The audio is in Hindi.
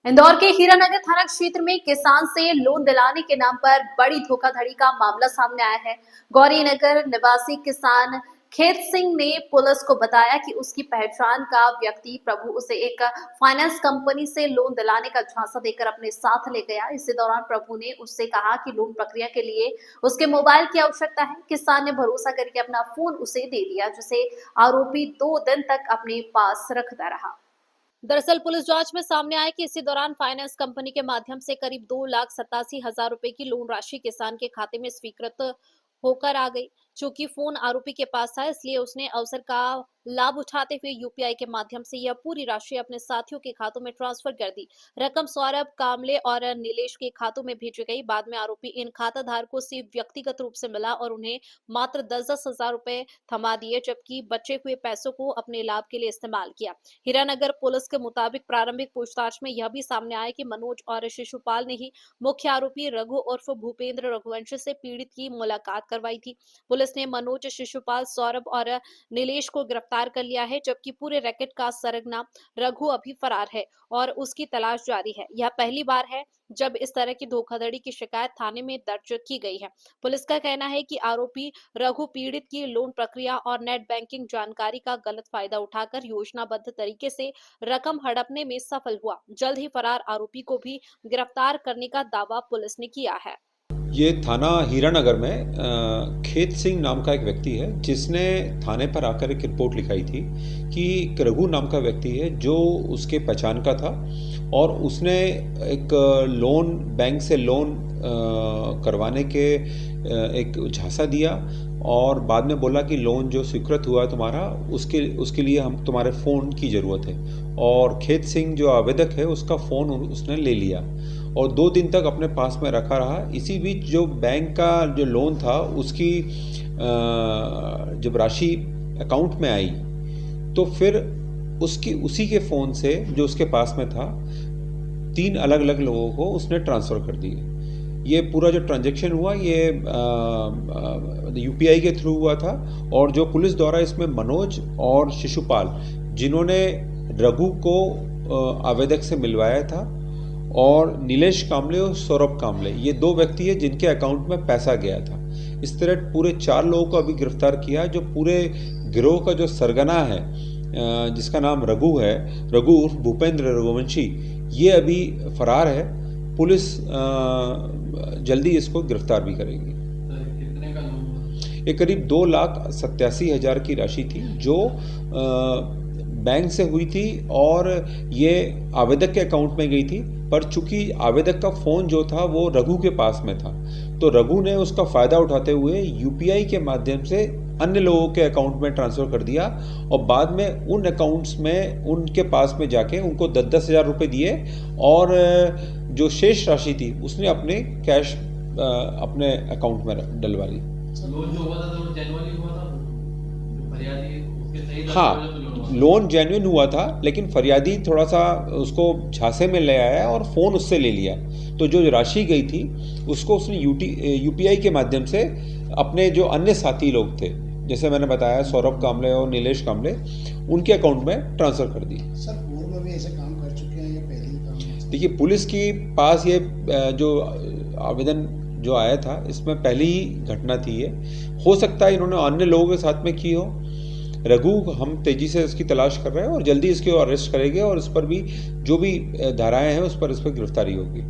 इंदौर के हीरानगर थाना क्षेत्र में किसान से लोन दिलाने के नाम पर बड़ी धोखाधड़ी का मामला सामने आया है। गौरीनगर निवासी किसान खेत सिंह ने पुलिस को बताया कि उसकी पहचान का व्यक्ति प्रभु उसे एक फाइनेंस कंपनी से लोन दिलाने का झांसा देकर अपने साथ ले गया। इसी दौरान प्रभु ने उससे कहा कि लोन प्रक्रिया के लिए उसके मोबाइल की आवश्यकता है। किसान ने भरोसा करके अपना फोन उसे दे दिया, जिसे आरोपी 2 दिन तक अपने पास रखता रहा। दरअसल पुलिस जांच में सामने आया कि इसी दौरान फाइनेंस कंपनी के माध्यम से करीब 2,87,000 रुपए की लोन राशि किसान के खाते में स्वीकृत होकर आ गई। चूंकि फोन आरोपी के पास था, इसलिए उसने अवसर का लाभ उठाते हुए यूपीआई के माध्यम से यह पूरी राशि अपने साथियों के खातों में ट्रांसफर कर दी। रकम सौरभ, कामले और नीलेश के खातों में भेजी गई। बाद में आरोपी इन खाता धारकों से व्यक्तिगत रूप से मिला और उन्हें मात्र 10,000 रुपए थमा दिए, जबकि बचे हुए पैसों को अपने लाभ के लिए इस्तेमाल किया। हीरानगर पुलिस के मुताबिक प्रारंभिक पूछताछ में यह भी सामने आया कि मनोज और शिशुपाल ने ही मुख्य आरोपी रघु उर्फ भूपेंद्र रघुवंशी से पीड़ित की मुलाकात करवाई थी। पुलिस ने मनोज, शिशुपाल, सौरभ और नीलेश को गिरफ्तार कर लिया है, जबकि पूरे रैकेट का सरगना रघु अभी फरार है और उसकी तलाश जारी है। यह पहली बार है जब इस तरह की धोखाधड़ी की शिकायत थाने में दर्ज की गई है। पुलिस का कहना है कि आरोपी रघु पीड़ित की लोन प्रक्रिया और नेट बैंकिंग जानकारी का गलत फायदा उठाकर योजनाबद्ध तरीके से रकम हड़पने में सफल हुआ। जल्द ही फरार आरोपी को भी गिरफ्तार करने का दावा पुलिस ने किया है। ये थाना हीरानगर में खेत सिंह नाम का एक व्यक्ति है, जिसने थाने पर आकर एक रिपोर्ट लिखाई थी कि रघु नाम का व्यक्ति है जो उसके पहचान का था और उसने एक लोन बैंक से लोन करवाने के एक झांसा दिया और बाद में बोला कि लोन जो स्वीकृत हुआ तुम्हारा उसके लिए हम तुम्हारे फ़ोन की ज़रूरत है। और खेत सिंह जो आवेदक है उसका फ़ोन उसने ले लिया और 2 दिन तक अपने पास में रखा रहा। इसी बीच जो बैंक का जो लोन था उसकी जब राशि अकाउंट में आई तो फिर उसी के फ़ोन से जो उसके पास में था 3 अलग अलग लोगों को उसने ट्रांसफ़र कर दिए। ये पूरा जो ट्रांजैक्शन हुआ ये यूपीआई के थ्रू हुआ था और जो पुलिस द्वारा इसमें मनोज और शिशुपाल, जिन्होंने रघु को आवेदक से मिलवाया था, और नीलेश कामले और सौरभ कामले, ये 2 व्यक्ति हैं जिनके अकाउंट में पैसा गया था। इस तरह पूरे 4 लोगों को अभी गिरफ्तार किया। जो पूरे गिरोह का जो सरगना है जिसका नाम रघु है, रघु उर्फ भूपेंद्र रघुवंशी, ये अभी फरार है। पुलिस जल्दी इसको गिरफ्तार भी करेगी। कितने का लोन हुआ? ये करीब 2,87,000 की राशि थी जो बैंक से हुई थी और ये आवेदक के अकाउंट में गई थी, पर चूंकि आवेदक का फ़ोन जो था वो रघु के पास में था, तो रघु ने उसका फ़ायदा उठाते हुए यूपीआई के माध्यम से अन्य लोगों के अकाउंट में ट्रांसफ़र कर दिया और बाद में उन अकाउंट्स में उनके पास में जाके उनको 10-10 हज़ार रुपये दिए और जो शेष राशि थी उसने अपने कैश अपने अकाउंट में डलवा ली। लोन जो हुआ था तो जेन्युइनली हुआ था, जो फरियादी उसके सही हाँ, लोन जेन्युइन हुआ था, लेकिन फरियादी थोड़ा सा उसको झांसे में ले आया और फ़ोन उससे ले लिया। तो जो राशि गई थी उसको उसने यूपीआई के माध्यम से अपने जो अन्य साथी लोग थे, जैसे मैंने बताया सौरभ कामले और नीलेश कामले, उनके अकाउंट में ट्रांसफ़र कर दी। सर पूर्व में भी ऐसे काम कर चुके हैं या पहले ही काम है? देखिए, पुलिस के पास ये जो आवेदन जो आया था इसमें पहली ही घटना थी ये। हो सकता है इन्होंने अन्य लोगों के साथ में की हो। रघु हम तेज़ी से इसकी तलाश कर रहे हैं और जल्दी इसको अरेस्ट करेंगे और इस पर भी जो भी धाराएं हैं उस पर गिरफ्तारी होगी।